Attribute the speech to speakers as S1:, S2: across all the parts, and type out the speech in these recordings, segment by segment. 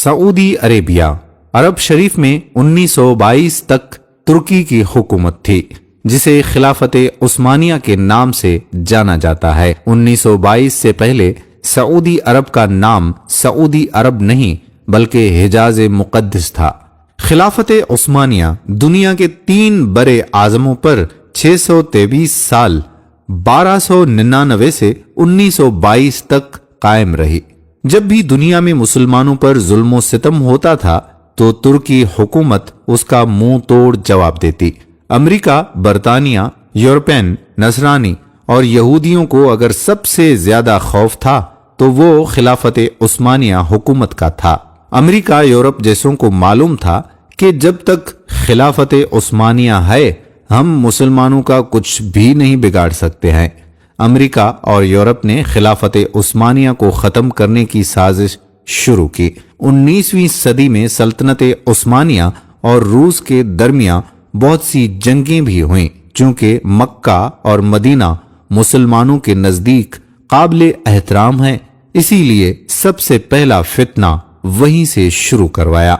S1: سعودی عربیہ عرب شریف میں 1922 تک ترکی کی حکومت تھی، جسے خلافت عثمانیہ کے نام سے جانا جاتا ہے۔ 1922 سے پہلے سعودی عرب کا نام سعودی عرب نہیں بلکہ حجاز مقدس تھا۔ خلافت عثمانیہ دنیا کے 3 برے اعظموں پر 623 سال 1299 سے 1922 تک قائم رہی۔ جب بھی دنیا میں مسلمانوں پر ظلم و ستم ہوتا تھا تو ترکی حکومت اس کا منہ توڑ جواب دیتی۔ امریکہ، برطانیہ، یورپین، نصرانی اور یہودیوں کو اگر سب سے زیادہ خوف تھا تو وہ خلافت عثمانیہ حکومت کا تھا۔ امریکہ، یورپ جیسوں کو معلوم تھا کہ جب تک خلافت عثمانیہ ہے ہم مسلمانوں کا کچھ بھی نہیں بگاڑ سکتے ہیں۔ امریکہ اور یورپ نے خلافت عثمانیہ کو ختم کرنے کی سازش شروع کی۔ 19ویں صدی میں سلطنت عثمانیہ اور روس کے درمیان بہت سی جنگیں بھی ہوئیں، چونکہ مکہ اور مدینہ مسلمانوں کے نزدیک قابل احترام ہیں، اسی لیے سب سے پہلا فتنہ وہیں سے شروع کروایا۔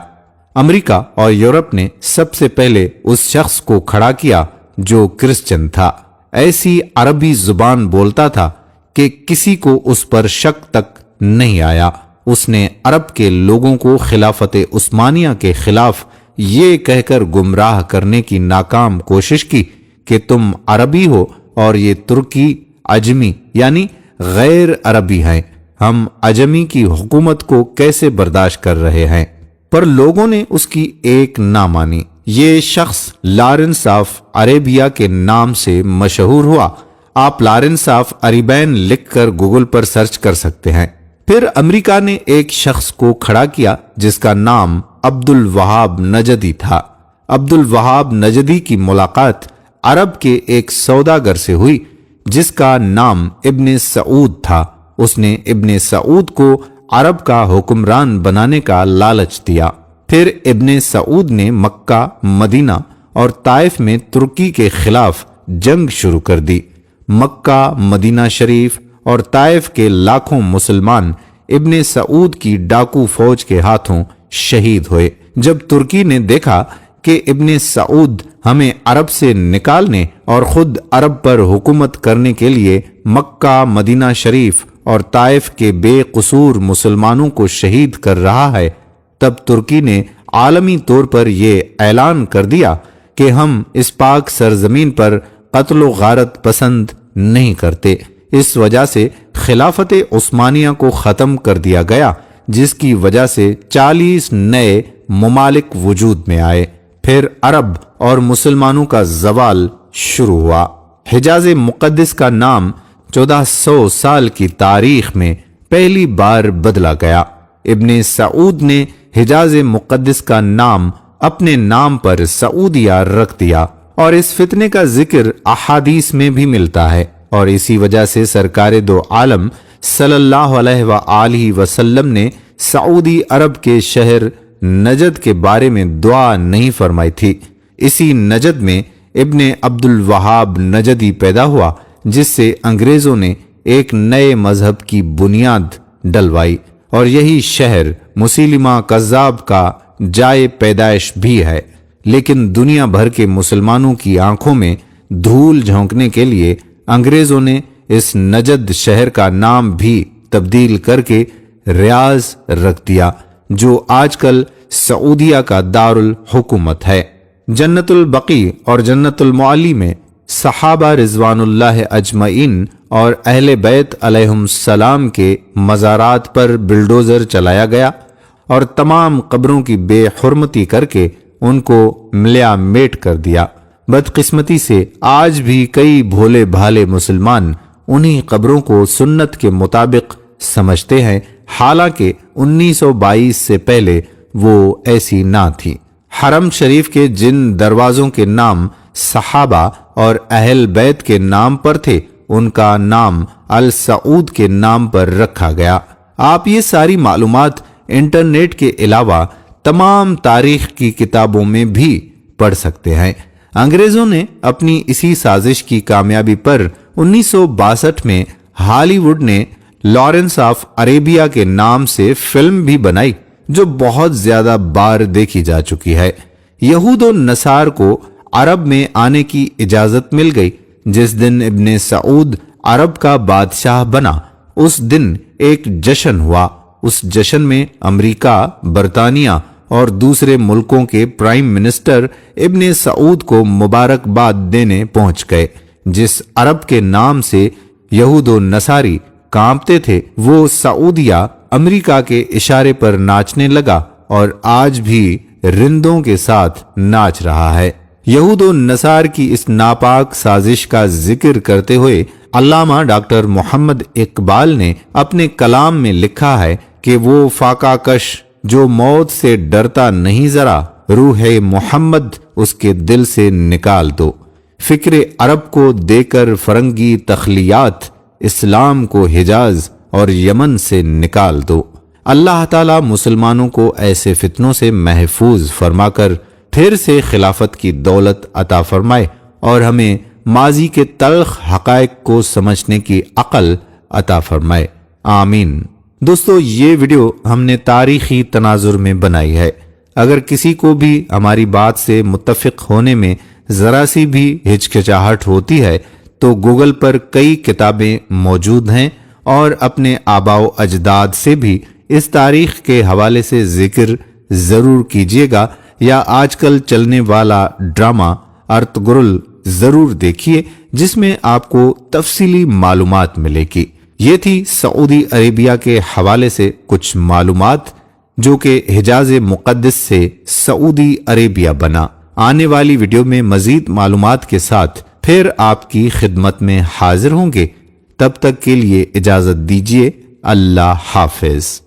S1: امریکہ اور یورپ نے سب سے پہلے اس شخص کو کھڑا کیا جو کرسچن تھا، ایسی عربی زبان بولتا تھا کہ کسی کو اس پر شک تک نہیں آیا۔ اس نے عرب کے لوگوں کو خلافت عثمانیہ کے خلاف یہ کہہ کر گمراہ کرنے کی ناکام کوشش کی کہ تم عربی ہو اور یہ ترکی عجمی یعنی غیر عربی ہیں، ہم عجمی کی حکومت کو کیسے برداشت کر رہے ہیں؟ پر لوگوں نے اس کی ایک نہ مانی۔ یہ شخص لارنس آف عربیہ کے نام سے مشہور ہوا۔ آپ لارنس آف عربین لکھ کر گوگل پر سرچ کر سکتے ہیں۔ پھر امریکہ نے ایک شخص کو کھڑا کیا جس کا نام عبد الوہاب نجدی تھا۔ عبد الوہاب نجدی کی ملاقات عرب کے ایک سوداگر سے ہوئی جس کا نام ابن سعود تھا۔ اس نے ابن سعود کو عرب کا حکمران بنانے کا لالچ دیا۔ پھر ابن سعود نے مکہ، مدینہ اور طائف میں ترکی کے خلاف جنگ شروع کر دی۔ مکہ، مدینہ شریف اور طائف کے لاکھوں مسلمان ابن سعود کی ڈاکو فوج کے ہاتھوں شہید ہوئے۔ جب ترکی نے دیکھا کہ ابن سعود ہمیں عرب سے نکالنے اور خود عرب پر حکومت کرنے کے لیے مکہ، مدینہ شریف اور طائف کے بے قصور مسلمانوں کو شہید کر رہا ہے، تب ترکی نے عالمی طور پر یہ اعلان کر دیا کہ ہم اس پاک سرزمین پر قتل و غارت پسند نہیں کرتے۔ اس وجہ سے خلافت عثمانیہ کو ختم کر دیا گیا، جس کی وجہ سے 40 نئے ممالک وجود میں آئے۔ پھر عرب اور مسلمانوں کا زوال شروع ہوا۔ حجاز مقدس کا نام 1400 سال کی تاریخ میں پہلی بار بدلا گیا۔ ابن سعود نے حجاز مقدس کا نام اپنے نام پر سعودیہ رکھ دیا، اور اس فتنے کا ذکر احادیث میں بھی ملتا ہے، اور اسی وجہ سے سرکار دو عالم صلی اللہ علیہ وآلہ وسلم نے سعودی عرب کے شہر نجد کے بارے میں دعا نہیں فرمائی تھی۔ اسی نجد میں ابن عبد الوہاب نجدی پیدا ہوا، جس سے انگریزوں نے ایک نئے مذہب کی بنیاد ڈلوائی، اور یہی شہر مسیلمہ کذاب کا جائے پیدائش بھی ہے۔ لیکن دنیا بھر کے مسلمانوں کی آنکھوں میں دھول جھونکنے کے لیے انگریزوں نے اس نجد شہر کا نام بھی تبدیل کر کے ریاض رکھ دیا، جو آج کل سعودیہ کا دارالحکومت ہے۔ جنت البقیع اور جنت المعلی میں صحابہ رضوان اللہ اجمعین اور اہل بیت علیہم السلام کے مزارات پر بلڈوزر چلایا گیا اور تمام قبروں کی بے حرمتی کر کے ان کو ملیا میٹ کر دیا۔ بدقسمتی سے آج بھی کئی بھولے بھالے مسلمان انہی قبروں کو سنت کے مطابق سمجھتے ہیں، حالانکہ 1922 سے پہلے وہ ایسی نہ تھی۔ حرم شریف کے جن دروازوں کے نام صحابہ اور اہل بیت کے نام پر تھے ان کا نام السعود کے نام پر رکھا گیا۔ آپ یہ ساری معلومات انٹرنیٹ کے علاوہ تمام تاریخ کی کتابوں میں بھی پڑھ سکتے ہیں۔ انگریزوں نے اپنی اسی سازش کی کامیابی پر 1962 میں ہالی ووڈ نے لارنس آف عربیہ کے نام سے فلم بھی بنائی، جو بہت زیادہ بار دیکھی جا چکی ہے۔ یہود و نصار کو عرب میں آنے کی اجازت مل گئی۔ جس دن ابن سعود عرب کا بادشاہ بنا اس دن ایک جشن ہوا۔ اس جشن میں امریکہ، برطانیہ اور دوسرے ملکوں کے پرائم منسٹر ابن سعود کو مبارکباد دینے پہنچ گئے۔ جس عرب کے نام سے یہود و نصاری کانپتے تھے وہ سعودیہ امریکہ کے اشارے پر ناچنے لگا اور آج بھی رندوں کے ساتھ ناچ رہا ہے۔ یہود و نصار کی اس ناپاک سازش کا ذکر کرتے ہوئے علامہ ڈاکٹر محمد اقبال نے اپنے کلام میں لکھا ہے کہ وہ فاقہ کش جو موت سے ڈرتا نہیں ذرا، روح محمد اس کے دل سے نکال دو۔ فکر عرب کو دے کر فرنگی تخلیات، اسلام کو حجاز اور یمن سے نکال دو۔ اللہ تعالی مسلمانوں کو ایسے فتنوں سے محفوظ فرما کر پھر سے خلافت کی دولت عطا فرمائے اور ہمیں ماضی کے تلخ حقائق کو سمجھنے کی عقل عطا فرمائے، آمین۔ دوستو، یہ ویڈیو ہم نے تاریخی تناظر میں بنائی ہے۔ اگر کسی کو بھی ہماری بات سے متفق ہونے میں ذرا سی بھی ہچکچاہٹ ہوتی ہے تو گوگل پر کئی کتابیں موجود ہیں اور اپنے آباء و اجداد سے بھی اس تاریخ کے حوالے سے ذکر ضرور کیجیے گا، یا آج کل چلنے والا ڈرامہ ارطغرل ضرور دیکھیے جس میں آپ کو تفصیلی معلومات ملے گی۔ یہ تھی سعودی عربیہ کے حوالے سے کچھ معلومات جو کہ حجاز مقدس سے سعودی عربیہ بنا۔ آنے والی ویڈیو میں مزید معلومات کے ساتھ پھر آپ کی خدمت میں حاضر ہوں گے۔ تب تک کے لیے اجازت دیجیے، اللہ حافظ۔